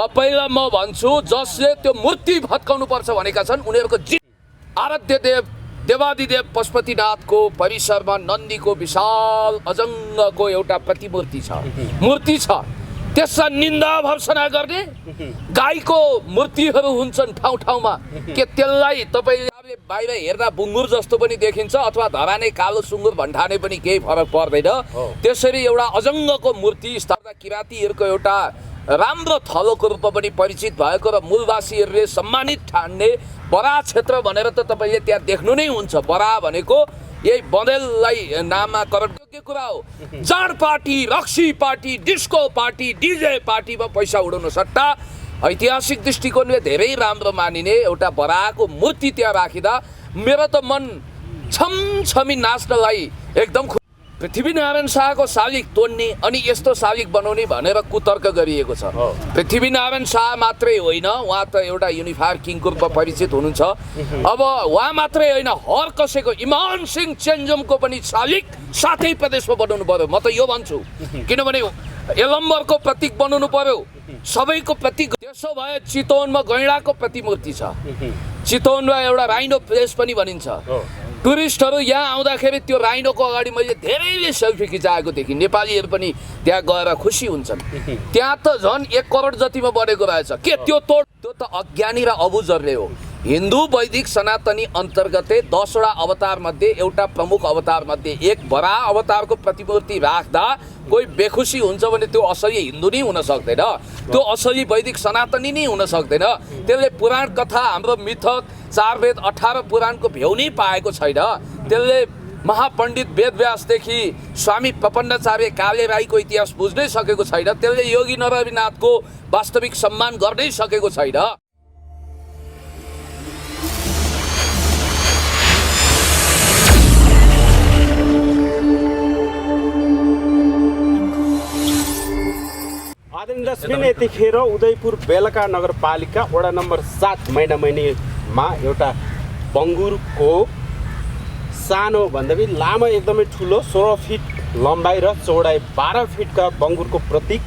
तपाईलाई म भन्छु जसले त्यो मूर्ति भत्काउनु पर्छ भनेका छन् उनीहरूको आराध्य देव देवादिदेव पशुपतिनाथको परिसरमा नन्दीको विशाल अजङ्गको एउटा प्रतिमूर्ति छ, मूर्ति छ। त्यसलाई निन्दा भर्सना गर्ने गाईको मूर्तिहरू हुन्छन् ठाउँ ठाउँमा के त्यसलाई तपाईँले बाहिर हेर्दा बुङ्गुर जस्तो पनि देखिन्छ अथवा धराने कालो सुँगुर भन्ठाने पनि केही फरक पर्दैन। त्यसरी एउटा अजङ्गको मूर्ति स्थापना किराँतीहरूको एउटा राम्रो थलोको रूपमा पनि परिचित भएको र मूलवासीहरूले सम्मानित ठान्ने बरा क्षेत्र भनेर त तपाईँले त्यहाँ देख्नु नै हुन्छ। बरा भनेको यही बँदेललाई नामाकरण योग्य कुरा हो। जाँड पार्टी, रक्सी पार्टी, डिस्को पार्टी, डिजे पार्टीमा पैसा उडाउनु सट्टा ऐतिहासिक दृष्टिकोणले धेरै राम्रो मानिने एउटा बराको मूर्ति त्यहाँ राखिँदा मेरो त मन छमछमी नाच्नलाई एकदम पृथ्वीनारायण शाहको शालिग तोड्ने अनि यस्तो शालिग बनाउने भनेर कुतर्क गरिएको छ। पृथ्वीनारायण शाह मात्रै होइन, उहाँ त एउटा युनिफायर किङको रूपमा परिचित हुनुहुन्छ। अब उहाँ मात्रै होइन, हर कसैको इमान सिंह चेन्जुमको पनि शालिग साथै प्रदेशमा बनाउनु पर्यो। म त यो भन्छु, किनभने यलम्बरको प्रतीक बनाउनु पर्यो, सबैको प्रतीक। त्यसो भए चितवनमा गैँडाको प्रतिमूर्ति छ, चितवनमा एउटा राइनो प्लेस पनि भनिन्छ। टुरिस्टहरू यहाँ आउँदाखेरि त्यो राइनोको अगाडि मैले धेरैले सेल्फी खिचाएको देखेँ। नेपालीहरू पनि त्यहाँ गएर खुसी हुन्छन्। त्यहाँ त झन् 1 करोड जतिमा बनेको रहेछ के त्यो तोड। त्यो त अज्ञानी र अबुझरले हो। हिन्दू वैदिक सनातनी अन्तर्गतै 10 वटा अवतार मध्ये एउटा प्रमुख अवतार मध्ये एक बरा अवतारको प्रतिमूर्ति राख्दा कोही बेखुसी हुन्छ भने त्यो असली हिन्दू नै हुन सक्दैन, त्यो असली वैदिक सनातनी नै हुन सक्दैन। त्यसले पुराण कथा, हाम्रो मिथक, 4 वेद 18 पुराणको भ्यौ नै पाएको छैन। त्यसले महापण्डित वेदव्यासदेखि स्वामी प्रपन्नाचार्य काले राईको इतिहास बुझ्नै सकेको छैन। त्यसले योगी नरहरिनाथको वास्तविक सम्मान गर्नै सकेको छैन। दशमीन यतिखेर उदयपुर बेलका नगरपालिका वडा नम्बर 7 मैनामैनीमा एउटा बङ्गुरको सानो भन्दा पनि लामो एकदमै ठुलो 16 फिट लम्बाइ र चौडाइ 12 फिटका बङ्गुरको प्रतीक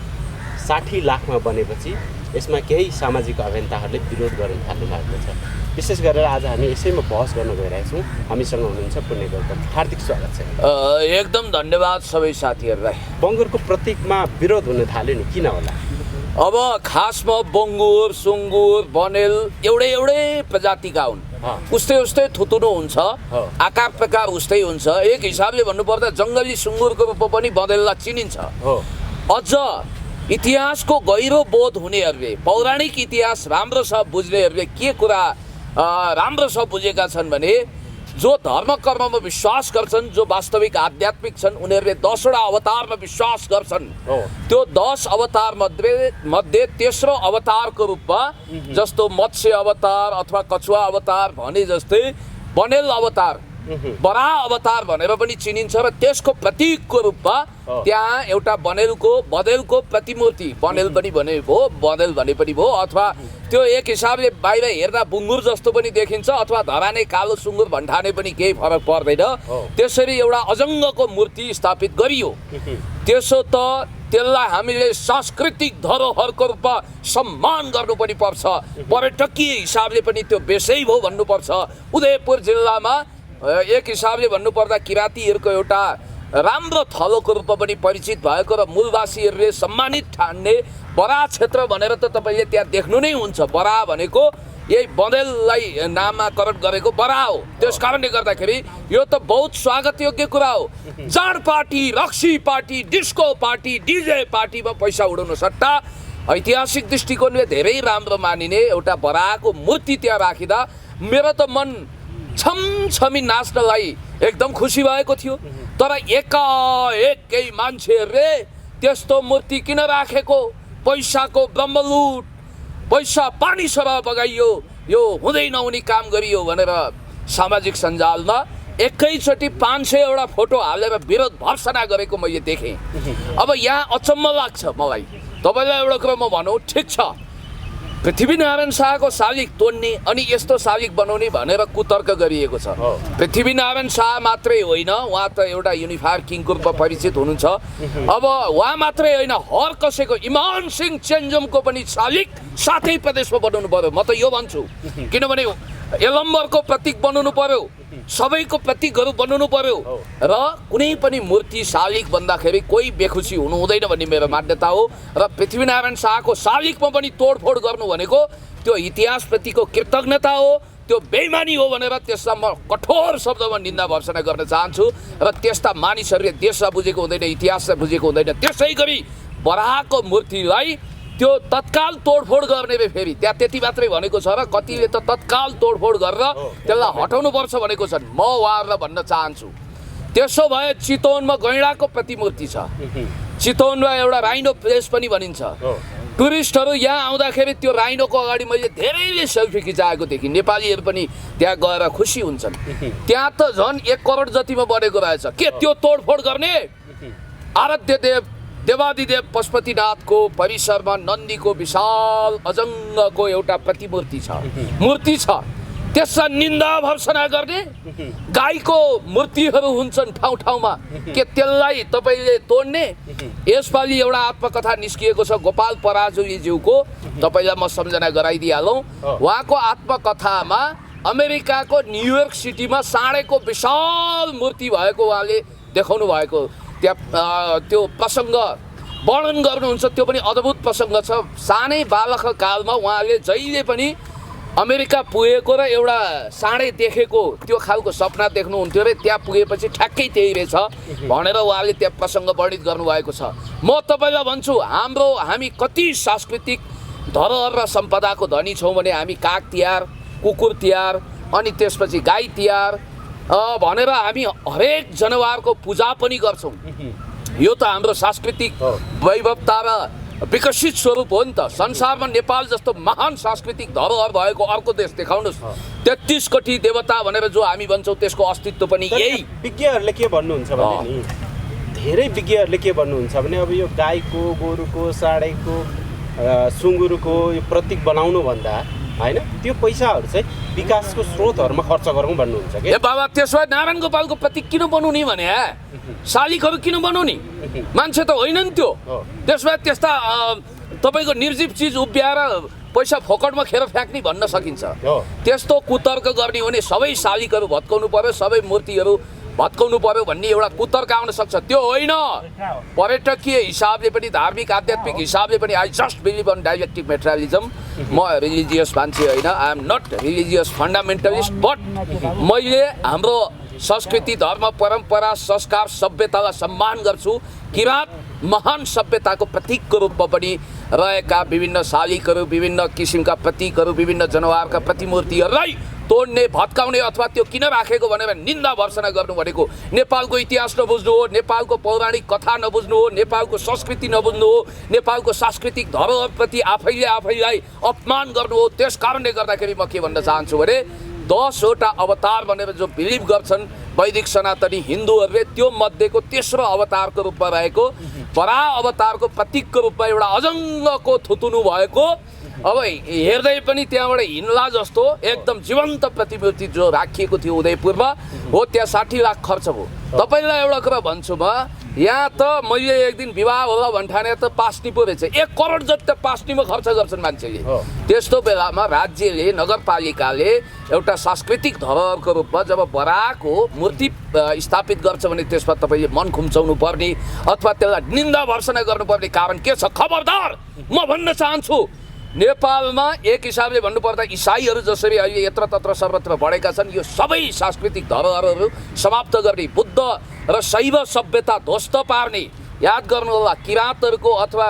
60 लाखमा बनेपछि यसमा केही सामाजिक अभियन्ताहरूले विरोध गर्न थाल्नु भएको छ। विशेष गरेर आज हामी यसैमा बहस गर्न गइरहेका छौँ। हामीसँग हुनुहुन्छ पुण्य गौतम, हार्दिक स्वागत छ। एकदम धन्यवाद सबै साथीहरूलाई। बङ्गुरको प्रतीकमा विरोध हुन थाल्यो नि, किन होला? अब खासमा बङ्गुर, सुँगुर, बनेल एउटै प्रजातिका हुन्। उस्तै थुतुनो हुन्छ, आकार प्रकार उस्तै हुन्छ। एक हिसाबले भन्नुपर्दा जङ्गली सुँगुरको रूपमा पनि बँदेललाई चिनिन्छ। अझ इतिहासको गहिरो बोध हुनेहरूले, पौराणिक इतिहास राम्रोसँग बुझ्नेहरूले के कुरा राम्रोसँग बुझेका छन् भने जो धर्म कर्ममा विश्वास गर्छन्, जो वास्तविक आध्यात्मिक छन्, उनीहरूले 10 वटा अवतारमा विश्वास गर्छन्। त्यो 10 अवतार मध्ये तेस्रो अवतारको रूपमा जस्तो मत्स्य अवतार अथवा कछुवा अवतार भने जस्तै बनेल अवतार, बरा अवतार भनेर पनि चिनिन्छ र त्यसको प्रतीकको रूपमा त्यहाँ एउटा बँदेलको प्रतिमूर्ति, बनेल पनि भने भयो, बँदेल भने पनि भयो, अथवा त्यो एक हिसाबले बाहिर हेर्दा बुङ्गुर जस्तो पनि देखिन्छ अथवा धराने कालो सुँगुर भन्ठाने पनि केही फरक पर्दैन। त्यसरी एउटा अजङ्गको मूर्ति स्थापित गरियो। त्यसो त त्यसलाई हामीले सांस्कृतिक धरोहरको रूपमा सम्मान गर्नु पनि पर्छ, पर्यटकीय हिसाबले पनि त्यो बेसै भयो भन्नुपर्छ। उदयपुर जिल्लामा एक हिसाबले भन्नुपर्दा किराँतीहरूको एउटा राम्रो थलोको रूपमा पनि परिचित भएको र मूलवासीहरूले सम्मानित ठान्ने बरा क्षेत्र भनेर त तपाईँले त्यहाँ देख्नु नै हुन्छ। बरा भनेको यही बँदेललाई नामाकरण गरेको बरा हो। त्यस कारणले गर्दाखेरि यो त बहुत स्वागत योग्य कुरा हो। जाँड पार्टी, रक्सी पार्टी, डिस्को पार्टी, डिजे पार्टीमा पैसा उडाउनु सट्टा ऐतिहासिक दृष्टिकोणले धेरै राम्रो मानिने एउटा बराको मूर्ति त्यहाँ राखिँदा मेरो त मन छमछमी नाच्नलाई एकदम खुसी भएको थियो। तर एकाएक केही मान्छेहरूले त्यस्तो मूर्ति किन राखेको, पैसाको ब्रह्मलुट, पैसा पानी सर बगाइयो, यो हुँदै नहुने काम गरियो भनेर सामाजिक सञ्जालमा एकैचोटि 500 वटा फोटो हालेर विरोध भर्सना गरेको मैले देखेँ। अब यहाँ अचम्म लाग्छ मलाई। तपाईँलाई एउटा कुरा म भनौँ, ठिक छ, पृथ्वीनारायण शाहको शालिग तोड्ने अनि यस्तो शालिग बनाउने भनेर कुतर्क गरिएको छ। पृथ्वीनारायण शाह मात्रै होइन, उहाँ त एउटा युनिफायर किङको रूपमा परिचित हुनुहुन्छ। अब उहाँ मात्रै होइन, हर कसैको इमान सिंह चेन्जुमको पनि शालिग साथै प्रदेशमा बनाउनु पर्यो। म त यो भन्छु, किनभने यलम्बरको प्रतीक बनाउनु पर्यो, सबैको प्रतीकहरू बनाउनु पर्यो र कुनै पनि मूर्ति शालिग भन्दाखेरि कोही बेखुसी हुनु हुँदैन भन्ने मेरो मान्यता हो। र पृथ्वीनारायण शाहको शालिगमा पनि तोडफोड गर्नु भनेको त्यो इतिहासप्रतिको कृतज्ञता हो, त्यो बेइमानी हो भनेर त्यसलाई म कठोर शब्दमा निन्दा भर्सना गर्न चाहन्छु। र त्यस्ता मानिसहरूले देशलाई बुझेको हुँदैन, इतिहासलाई बुझेको हुँदैन। त्यसै गरी बराहको मूर्तिलाई त्यो तत्काल तोडफोड गर्ने फेरि त्यहाँ त्यति मात्रै भनेको छ र कतिले त तत्काल तोडफोड गरेर त्यसलाई हटाउनुपर्छ भनेको छन्। म उहाँहरूलाई भन्न चाहन्छु, त्यसो भए चितवनमा गैँडाको प्रतिमूर्ति छ, चितवनमा एउटा राइनो प्लेस पनि भनिन्छ। टुरिस्टहरू यहाँ आउँदाखेरि त्यो राइनोको अगाडि मैले धेरैले सेल्फी खिचाएको देखेँ। नेपालीहरू पनि त्यहाँ गएर खुसी हुन्छन्। त्यहाँ त झन् 1 करोड जतिमा बनेको रहेछ। के त्यो तोडफोड गर्ने? आराध्य देवादिदेव पशुपतिनाथको परिसरमा नन्दीको विशाल अजङ्गको एउटा प्रतिमूर्ति छ, मूर्ति छ, त्यसलाई निन्दा भर्सना गर्ने? गाईको मूर्तिहरू हुन्छन् ठाउँ ठाउँमा, के त्यसलाई तपाईँले तोड्ने? यसपालि एउटा आत्मकथा निस्किएको छ गोपाल पराजुलीज्यूको, तपाईँलाई म सम्झना गराइदिइहालौँ। उहाँको आत्मकथामा अमेरिकाको न्युयोर्क सिटीमा साँडेको विशाल मूर्ति भएको उहाँले देखाउनु भएको त्यहाँ त्यो प्रसङ्ग वर्णन गर्नुहुन्छ। त्यो पनि अद्भुत प्रसङ्ग छ। सानै बालक कालमा उहाँले जहिले पनि अमेरिका पुगेको र एउटा साँडे देखेको त्यो खालको सपना देख्नुहुन्थ्यो र त्यहाँ पुगेपछि ठ्याक्कै त्यही रहेछ भनेर उहाँले त्यहाँ प्रसङ्ग वर्णित गर्नुभएको छ। म तपाईँलाई भन्छु, हामी कति सांस्कृतिक धरोहर र सम्पदाको धनी छौँ भने हामी काग तिहार, कुकुर तिहार, अनि त्यसपछि गाई तिहार भनेर हामी हरेक जनावरको पूजा पनि गर्छौँ। यो त हाम्रो सांस्कृतिक वैभवता र विकसित स्वरूप हो नि त। संसारमा नेपाल जस्तो महान सांस्कृतिक धरोहर भएको अर्को देश देखाउनुहोस्। 33 कोटी देवता भनेर जो हामी भन्छौँ त्यसको अस्तित्व पनि यही। विज्ञहरूले के भन्नुहुन्छ भने नि, धेरै विज्ञहरूले के भन्नुहुन्छ भने अब यो गाईको, गोरुको, साँडेको, सुँगुरको यो प्रतीक बनाउनु भन्दा होइन, त्यो पैसाहरू चाहिँ विकासको स्रोतहरूमा खर्च गरौँ भन्नुहुन्छ कि? ए बाबा, त्यसो भए नारायण गोपालको प्रतीक किन बनाउने भने? शालिगहरू किन बनाउने? मान्छे त होइन नि त्यो। त्यसो भए त्यस्ता तपाईँको निर्जीव चिज उभ्याएर पैसा फोकटमा खेर फ्याँक्ने भन्न सकिन्छ। त्यस्तो कुतर्क गर्ने हो भने सबै शालिगहरू भत्काउनु पर्यो, सबै मूर्तिहरू भत्काउनु पर्यो भन्ने एउटा कुतर्क आउन सक्छ। त्यो होइन, पर्यटकीय हिसाबले पनि, धार्मिक आध्यात्मिक हिसाबले पनि। I just believe in dialectic materialism. म रिलिजियस मान्छे होइन, I am not religious fundamentalist, but मैले हाम्रो संस्कृति, धर्म, परम्परा, संस्कार, सभ्यतालाई सम्मान गर्छु। किराँत महान सभ्यताको प्रतीकको रूपमा पनि रहेका विभिन्न शालिगहरू, विभिन्न किसिमका प्रतीकहरू, विभिन्न जनावरका प्रतिमूर्तिहरूलाई तोड्ने, भत्काउने अथवा त्यो किन राखेको भनेर निन्दा भर्सना गर्नु भनेको नेपालको इतिहास नबुझ्नु हो, नेपालको पौराणिक कथा नबुझ्नु हो, नेपालको संस्कृति नबुझ्नु हो, नेपालको सांस्कृतिक धरोहरप्रति आफैलाई अपमान गर्नु हो। त्यस कारणले गर्दाखेरि म के भन्न चाहन्छु भने 10 वटा अवतार भनेर जो बिलिभ गर्छन् वैदिक सनातनी हिन्दूहरूले, त्यो मध्येको तेस्रो अवतारको रूपमा रहेको बराह अवतारको प्रतीकको रूपमा एउटा अजङ्गको थुतुनु भएको, अब हेर्दै पनि त्यहाँबाट हिँड्ला जस्तो एकदम जीवन्त प्रतिमूर्ति जो राखिएको थियो उदयपुरमा हो, त्यहाँ 60 लाख खर्च भयो। तपाईँलाई एउटा कुरा भन्छु म, यहाँ त मैले एक दिन विवाह होला भन्ठाने त पास्नी पो रहेछ। 1 करोड जति त पास्नीमा खर्च गर्छन् मान्छेले। त्यस्तो बेलामा राज्यले, नगरपालिकाले एउटा सांस्कृतिक धरोहरको रूपमा जब बराहको मूर्ति स्थापित गर्छ भने त्यसमा तपाईँले मन खुम्चाउनु पर्ने अथवा त्यसलाई निन्दा भर्सना गर्नुपर्ने कारण के छ? खबरदार, म भन्न चाहन्छु, नेपालमा एक हिसाबले भन्नुपर्दा इसाईहरू जसरी अहिले यत्रतत्र सर्वत्र बढेका छन्, यो सबै सांस्कृतिक धरोहरहरू समाप्त गर्ने, बुद्ध र शैव सभ्यता ध्वस्त पार्ने, याद गर्नु होला किराँतहरूको अथवा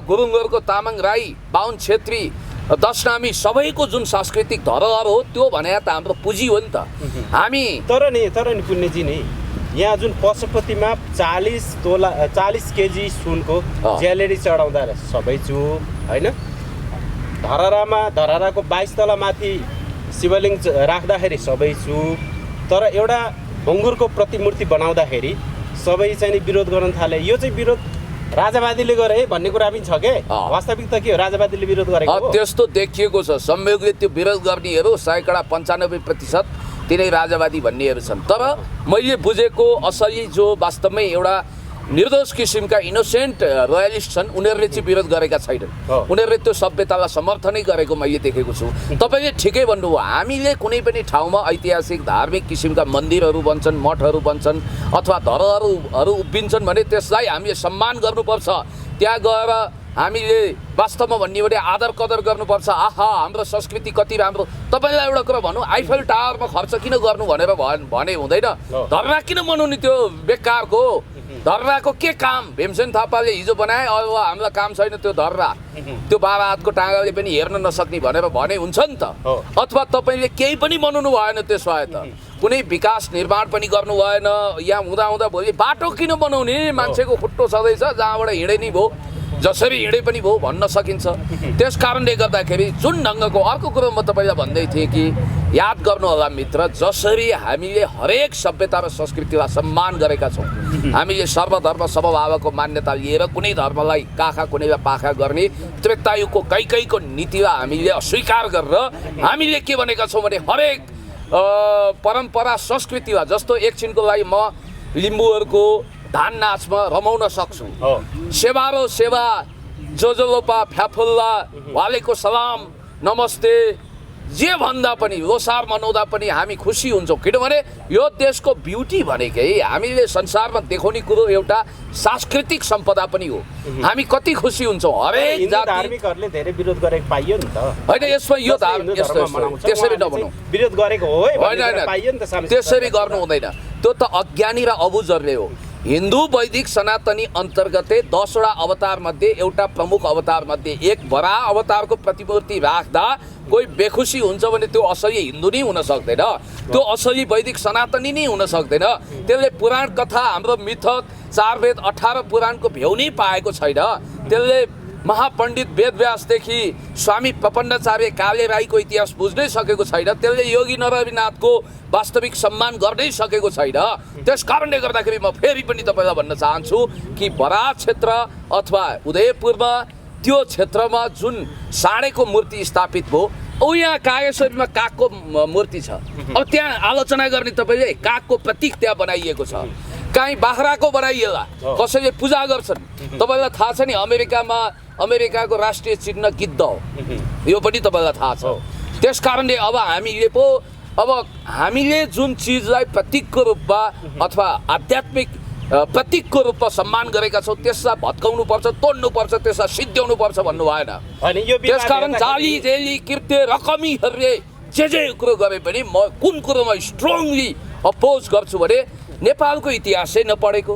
गुरुङहरूको, तामाङ, राई, बाहुन, छेत्री, दशनामी सबैको जुन सांस्कृतिक धरोहर हो त्यो भने त हाम्रो पुँजी हो नि त। हामी तर नि पुण्यजी नि, यहाँ जुन पशुपतिमा 40 केजी सुनको ज्यालेरी चढाउँदा सबै चुप होइन, धरहराको 22 तला माथि शिवलिङ्ग राख्दाखेरि सबै चुप, तर एउटा भङ्गुरको प्रतिमूर्ति बनाउँदाखेरि सबै चाहिँ विरोध गर्न थाले। यो चाहिँ विरोध राजावादीले गरे भन्ने कुरा पनि छ के वास्तविकता के हो राजावादीले विरोध गरेको हो त्यस्तो देखिएको छ संयोगले त्यो विरोध गर्नेहरू 95% तिनै राजावादी भन्नेहरू छन् तर मैले बुझेको असली जो वास्तवमै एउटा निर्दोष किसिमका इनोसेन्ट रोयलिस्ट छन् उनीहरूले चाहिँ विरोध गरेका छैनन् उनीहरूले त्यो सभ्यतालाई समर्थनै गरेको मैले देखेको छु तपाईले ठिकै भन्नुभयो हामीले कुनै पनि ठाउँमा ऐतिहासिक धार्मिक किसिमका मन्दिरहरू बन्छन् मठहरू बन्छन् अथवा धरोहरहरू उभिन्छन् भने त्यसलाई हामीले सम्मान गर्नुपर्छ त्यहाँ गएर हामीले वास्तवमा भन्ने भने आदर कदर गर्नुपर्छ आहा हाम्रो संस्कृति कति राम्रो तपाईलाई एउटा कुरा भनौँ आइफेल टावरमा खर्च किन गर्नु भनेर भने हुँदैन धर्ना किन बनाउनु त्यो बेकारको धर्राको के काम भीमसेन थापाले हिजो बनाए अब हामीलाई काम छैन त्यो धर्रा त्यो बाबा हातको टाँगाले पनि हेर्न नसक्ने भनेर भने हुन्छ नि त अथवा तपाईँले केही पनि बनाउनु भएन त्यसो भए त कुनै विकास निर्माण पनि गर्नु भएन यहाँ हुँदा हुँदा भोलि बाटो किन बनाउने मान्छेको खुट्टो छँदैछ जहाँबाट हिँडे नि भयो जसरी हिँडे पनि भयो भन्न सकिन्छ त्यस कारणले गर्दाखेरि जुन ढङ्गको अर्को कुरो म तपाईँलाई भन्दै थिएँ कि याद गर्नु होला मित्र जसरी हामीले हरेक सभ्यता र संस्कृतिलाई सम्मान गरेका छौँ हामीले सर्वधर्म समभावको मान्यता लिएर कुनै धर्मलाई काखा कुनैलाई पाखा गर्ने त्रेतायुगको कैकैको नीतिलाई हामीले अस्वीकार गरेर हामीले के भनेका छौँ भने हरेक परम्परा संस्कृतिलाई जस्तो एकछिनको लागि म लिम्बूहरूको धान नाचमा रमाउन सक्छु सेवारो सेवा जोजोलोपा फ्याफुल्ला वालेको सलाम नमस्ते जे भन्दा पनि लोसार मनाउँदा पनि हामी खुसी हुन्छौँ किनभने यो देशको ब्युटी भनेकै हामीले संसारमा देखाउने कुरो एउटा सांस्कृतिक सम्पदा पनि हो हामी कति खुसी हुन्छौँ हरेक जाति धार्मिकहरूले धेरै विरोध गरेको पाइयो नि त होइन यसमा यो त्यसरी नभनौँ विरोध गरेको हो त्यसरी गर्नु हुँदैन त्यो त अज्ञानी र अबुझहरूले हो हिन्दू वैदिक सनातनी अन्तर्गतै 10 वटा अवतार मध्ये एउटा प्रमुख अवतार मध्ये एक बरा अवतारको प्रतिमूर्ति राख्दा कोही बेखुसी हुन्छ भने त्यो असली हिन्दू नै हुन सक्दैन त्यो असली वैदिक सनातनी नै हुन सक्दैन त्यसले पुराण कथा हाम्रो मिथक 4 वेद 18 पुराणको भ्यौ नै पाएको छैन त्यसले महापण्डित वेदव्यासदेखि स्वामी प्रपन्नाचार्य काले राईको इतिहास बुझ्नै सकेको छैन त्यसले योगी नरविनाथको वास्तविक सम्मान गर्नै सकेको छैन त्यस कारणले गर्दाखेरि म फेरि पनि तपाईँलाई भन्न चाहन्छु कि बराक क्षेत्र अथवा उदयपुरमा त्यो क्षेत्रमा जुन साँडेको मूर्ति स्थापित भयो औ यहाँ कागेश्वरीमा कागको मूर्ति छ अब त्यहाँ आलोचना गर्ने तपाईँले कागको प्रतीक त्यहाँ बनाइएको छ काहीँ बाख्राको बनाइएला कसैले पूजा गर्छन् तपाईँलाई थाहा छ नि अमेरिकाको राष्ट्रिय चिन्ह गिद्ध हो यो पनि तपाईँलाई थाहा छ त्यस कारणले अब हामीले जुन चिजलाई प्रतीकको रूपमा अथवा आध्यात्मिक प्रतीकको रूपमा सम्मान गरेका छौँ त्यसलाई भत्काउनु पर्छ तोड्नु पर्छ त्यसलाई सिद्ध्याउनु पर्छ भन्नु भएन त्यसकारण जाली जेली कृत्य रकमीहरूले जे कुरो गरे पनि म कुन कुरोमा स्ट्रङली अपोज गर्छु भने नेपालको इतिहास चाहिँ नपढेको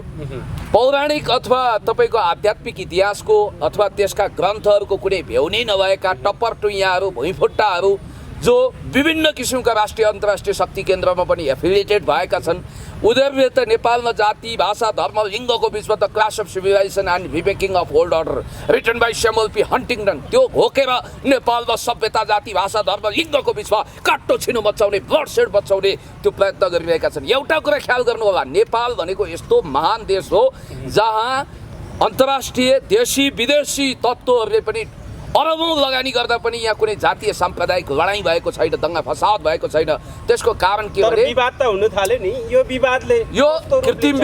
पौराणिक अथवा तपाईँको आध्यात्मिक इतिहासको अथवा त्यसका ग्रन्थहरूको कुनै भ्यौ नै नभएका टप्पर टुइयाहरू भुइँफुट्टाहरू जो विभिन्न किसिमका राष्ट्रिय अन्तर्राष्ट्रिय शक्ति केन्द्रमा पनि एफिलिएटेड भएका छन् उनीहरूले त नेपालमा जाति भाषा धर्म लिङ्गको बिचमा त clash of civilization and remaking of old order written by Samuel P Huntington त्यो घोकेर नेपालमा सभ्यता जाति भाषा धर्म लिङ्गको बिचमा काट्टो छिनो मचाउने ब्लड सेड बचाउने त्यो प्रयत्न गरिरहेका छन् एउटा कुरा ख्याल गर्नु होला नेपाल भनेको यस्तो महान देश हो जहाँ अन्तर्राष्ट्रिय देशी विदेशी तत्त्वहरूले पनि अरबौं लगानी गर्दा पनि यहाँ कुनै जातीय साम्प्रदायिक लडाईँ भएको छैन दङ्गा फसाद भएको छैन त्यसको कारण के भने विवाद त हुन थाल्यो नि यो विवादले यो कृत्रिम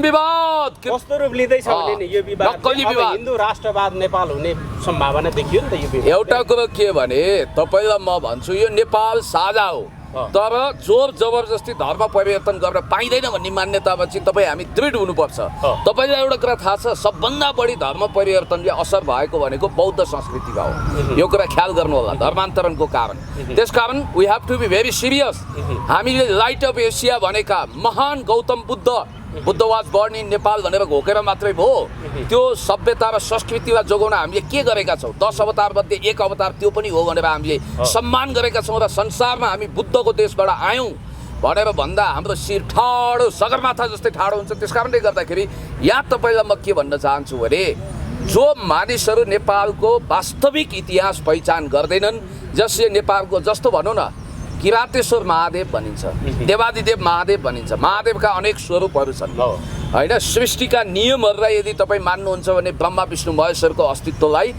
विवाद कस्तो रूप लिँदैछ भने नि यो विवाद हिन्दू राष्ट्रवाद नेपाल हुने सम्भावना देखियो नि त यो एउटा कुरो के भने तपाईलाई म भन्छु यो नेपाल साझा हो तर जोर जबरजस्ती धर्म परिवर्तन गर्न पाइँदैन भन्ने मान्यतामा चाहिँ तपाईँ हामी दृढ हुनुपर्छ तपाईँलाई एउटा कुरा थाहा छ सबभन्दा बढी धर्म परिवर्तनले असर भएको भनेको बौद्ध संस्कृतिमा हो यो कुरा ख्याल गर्नु होला धर्मान्तरणको कारण त्यसकारण we have to be very serious हामीले लाइट अफ एसिया भनेका महान Gautam Buddha was born in Nepal भनेर घोकेर मात्रै भयो त्यो सभ्यता र संस्कृतिलाई जोगाउन हामीले के गरेका छौँ 10 अवतार मध्ये एक अवतार त्यो पनि हो भनेर हामीले सम्मान गरेका छौँ र संसारमा हामी बुद्धको देशबाट आयौँ भनेर भन्दा हाम्रो शिर ठाडो सगरमाथा जस्तै ठाडो हुन्छ त्यस कारणले गर्दाखेरि यहाँ तपाईँलाई म के भन्न चाहन्छु भने जो मानिसहरू नेपालको वास्तविक इतिहास पहिचान गर्दैनन् जसले नेपालको जस्तो भनौँ न किरातेश्वर महादेव भनिन्छ देवादिदेव महादेव भनिन्छ महादेवका अनेक स्वरूपहरू छन् होइन सृष्टिका नियमहरूलाई यदि तपाईँ मान्नुहुन्छ भने ब्रह्मा विष्णु महेश्वरको अस्तित्वलाई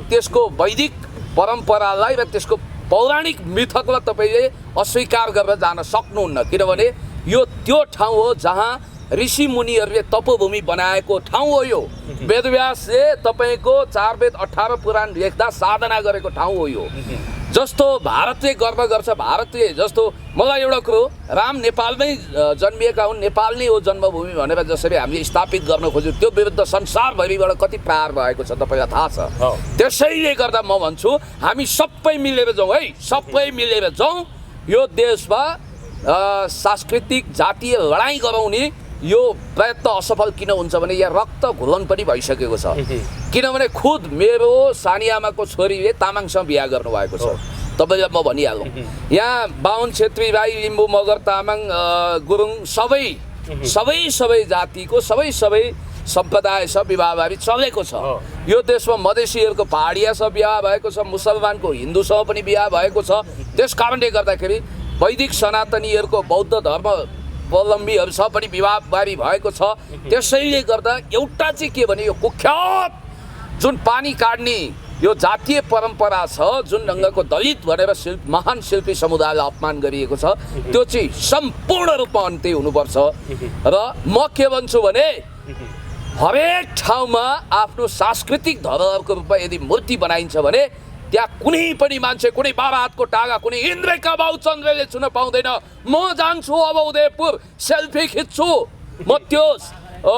त्यसको वैदिक परम्परालाई र त्यसको पौराणिक मिथकलाई तपाईँले अस्वीकार गरेर जान सक्नुहुन्न किनभने यो त्यो ठाउँ हो जहाँ ऋषि मुनिहरूले तपोभूमि बनाएको ठाउँ हो यो वेदव्यासले तपाईँको 4 वेद 18 पुराण लेख्दा साधना गरेको ठाउँ हो यो जस्तो भारतले गर्व गर्छ भारतले जस्तो मलाई एउटा कुरो राम नेपालमै जन्मिएका हुन् नेपाल नै हो जन्मभूमि भनेर जसरी हामीले स्थापित गर्न खोज्यौँ त्यो विरुद्ध संसारभरिबाट कति प्रहार भएको छ तपाईँलाई थाहा छ त्यसैले गर्दा म भन्छु हामी सबै मिलेर जाउँ है सबै मिलेर जाउँ यो देशमा सांस्कृतिक जातीय लडाइँ गराउने यो प्रयत्न असफल किन हुन्छ भने यहाँ रक्त घुलन पनि भइसकेको छ किनभने खुद मेरो सानी आमाको छोरीले तामाङसँग बिहा गर्नुभएको छ तपाईँलाई म भनिहालौँ यहाँ बाहुन छेत्री राई लिम्बू मगर तामाङ गुरुङ सबै जातिको सबै सम्प्रदाय छ विवाहबारी चलेको छ यो देशमा मधेसीहरूको पहाडियासँग बिहा भएको छ मुसलमानको हिन्दूसँग पनि बिहा भएको छ त्यस कारणले गर्दाखेरि वैदिक सनातनीहरूको बौद्ध धर्म अवलम्बीहरूसँग पनि विवाहबारी भएको छ त्यसैले गर्दा एउटा चाहिँ के भने यो कुख्यात जुन पानी काट्ने यो जातीय परम्परा छ जुन ढङ्गको दलित भनेर महान शिल्पी समुदायलाई अपमान गरिएको छ त्यो चाहिँ सम्पूर्ण रूपमा अन्त्य हुनुपर्छ र म के भन्छु भने हरेक ठाउँमा आफ्नो सांस्कृतिक धरोहरको रूपमा यदि मूर्ति बनाइन्छ भने त्यहाँ कुनै पनि मान्छे कुनै 12 हातको टागा कुनै इन्द्रका बाउ चन्द्रले छुन पाउँदैन म जान्छु अब उदयपुर सेल्फी खिच्छु म त्यो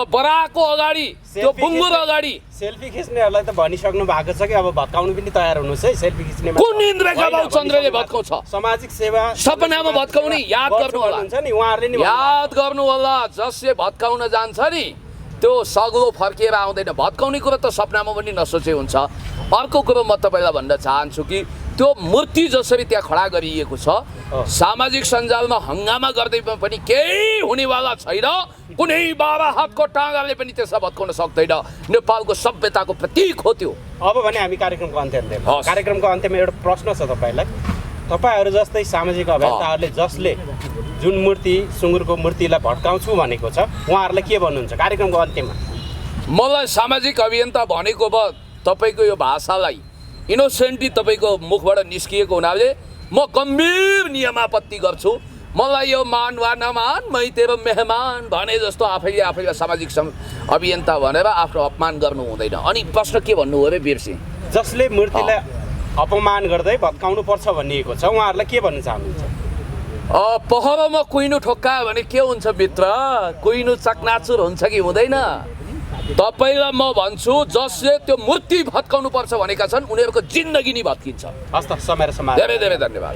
बराको अगाडि त्यो बुङ्गुर अगाडि सेल्फी खिच्नेहरूलाई त भनिसक्नु भएको छ कि अब भत्काउनु पनि तयार हुनुहोस् है सेल्फी खिच्ने कुन इन्द्रका बाउ चन्द्रले भत्काउँछ सामाजिक सेवा सपनामा भत्काउने याद गर्नु होला नि उहाँहरूले नि याद गर्नु होला जसले भत्काउन जान्छ नि त्यो सग्लो फर्किएर आउँदैन भत्काउने कुरो त सपनामा पनि नसोचे हुन्छ अर्को कुरो म तपाईँलाई भन्न चाहन्छु कि त्यो मूर्ति जसरी त्यहाँ खडा गरिएको छ सामाजिक सञ्जालमा हङ्गामा गर्दै पनि केही हुनेवाला छैन कुनै 12 हातको टाँगाले पनि त्यसलाई भत्काउन सक्दैन नेपालको सभ्यताको प्रतीक हो त्यो अब भने हामी कार्यक्रमको अन्त्यमा एउटा प्रश्न छ तपाईँलाई तपाईँहरू जस्तै सामाजिक अभियन्ताहरूले जसले जुन मूर्ति सुँगुरको मूर्तिलाई भड्काउँछु भनेको छ उहाँहरूलाई के भन्नुहुन्छ कार्यक्रमको अन्त्यमा मलाई सामाजिक अभियन्ता भनेको अब तपाईँको यो भाषालाई इनोसेन्टली तपाईँको मुखबाट निस्किएको हुनाले म गम्भीर नियमापत्ति गर्छु मलाई यो मान वा नमान मै तेरो मेहमान भने जस्तो आफैले सामाजिक अभियन्ता भनेर आफ्नो अपमान गर्नु हुँदैन अनि प्रश्न के भन्नु हो रे बिर्सी जसले मूर्तिलाई अपमान गर्दै भत्काउनु पर्छ भनिएको छ उहाँहरूलाई के भन्न चाहनुहुन्छ पहरोमा कुइनो ठोक्कायो भने के हुन्छ मित्र कुइनो चकनाचुर हुन्छ कि हुँदैन तपाईँलाई म भन्छु जसले त्यो मूर्ति भत्काउनु पर्छ भनेका छन् उनीहरूको जिन्दगी नै भत्किन्छ हस् त समय र समाज धेरै धेरै धन्यवाद